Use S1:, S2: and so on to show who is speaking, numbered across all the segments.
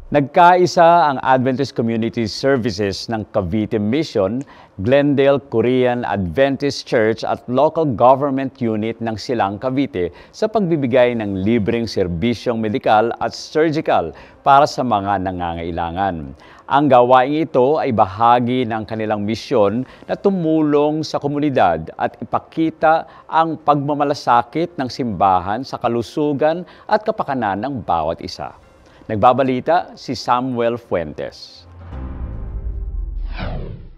S1: Nagkaisa ang Adventist Community Services ng Cavite Mission, Glendale Korean Adventist Church at Local Government Unit ng Silang Cavite sa pagbibigay ng libreng serbisyong medikal at surgical para sa mga nangangailangan. Ang gawaing ito ay bahagi ng kanilang misyon na tumulong sa komunidad at ipakita ang pagmamalasakit ng simbahan sa kalusugan at kapakanan ng bawat isa. Nagbabalita si Samuel Fuentes.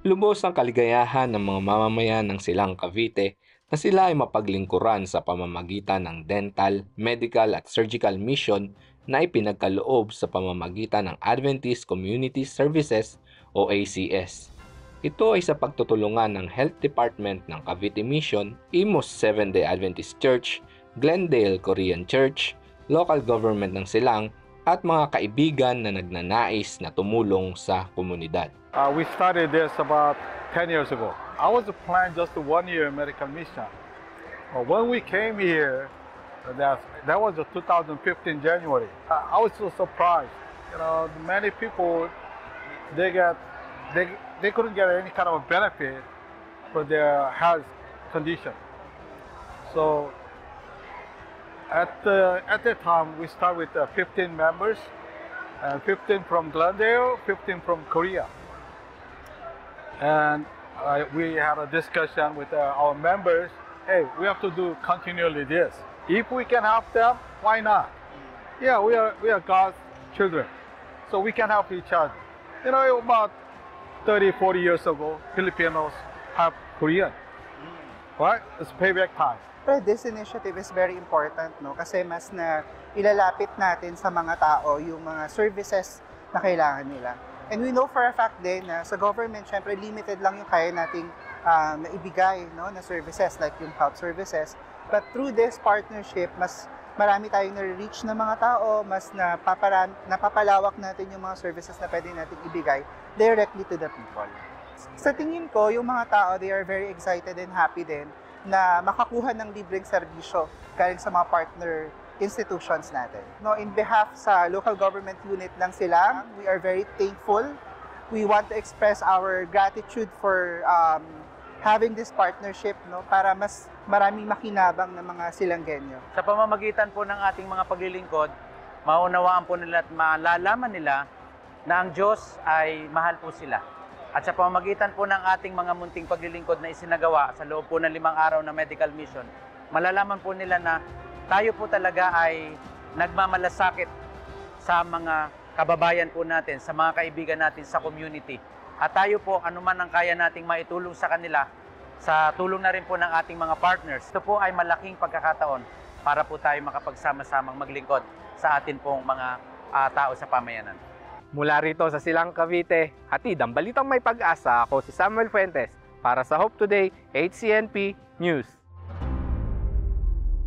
S2: Lubos ang kaligayahan ng mga mamamayan ng Silang Cavite na sila ay mapaglingkuran sa pamamagitan ng dental, medical at surgical mission na ipinagkaloob sa pamamagitan ng Adventist Community Services o ACS. Ito ay sa pagtutulungan ng Health Department ng Cavite Mission, Imus Seventh-day Adventist Church, Glendale Korean Church, Local Government ng Silang, at mga kaibigan na nagnanais na tumulong sa komunidad.
S3: We started this about 10 years ago. I was planned just a 1-year medical mission. When we came here, that was 2015 January. I was so surprised. You know, many people they couldn't get any kind of benefit for their health condition. So at that time, we start with 15 members, 15 from Glendale, 15 from Korea. And we had a discussion with our members, hey, we have to do continually this. If we can help them, why not? Yeah, we are God's children, so we can help each other. You know, about 30, 40 years ago, Filipinos help Korean, right? It's payback time.
S4: Pero this initiative is very important, no? Kasi mas na ilalapit natin sa mga tao yung mga services na kailangan nila. And we know for a fact din na sa government, syempre limited lang yung kaya nating maibigay, no, na services like yung health services. But through this partnership, mas marami tayong na-reach na mga tao, mas napapalawak natin yung mga services na pwede natin ibigay directly to the people. Sa tingin ko, yung mga tao, they are very excited and happy din na makakuha ng libreng serbisyo galing sa mga partner institutions natin. No, in behalf sa local government unit ng Silang, we are very thankful. We want to express our gratitude for having this partnership, no, para mas maraming makinabang ng mga Silanggenyo.
S5: Sa pamamagitan po ng ating mga paglilingkod, maunawaan po nila at malalaman nila na ang Diyos ay mahal po sila. At sa pamamagitan po ng ating mga munting paglilingkod na isinagawa sa loob po ng 5 araw na medical mission, malalaman po nila na tayo po talaga ay nagmamalasakit sa mga kababayan po natin, sa mga kaibigan natin sa community. At tayo po, anuman ang kaya nating maitulong sa kanila, sa tulong na rin po ng ating mga partners, ito po ay malaking pagkakataon para po tayo makapagsama-samang maglingkod sa atin pong mga tao sa pamayanan.
S6: Mula rito sa Silang Cavite, hatid ang balitang may pag-asa, ako si Samuel Fuentes para sa Hope Today HCNP News.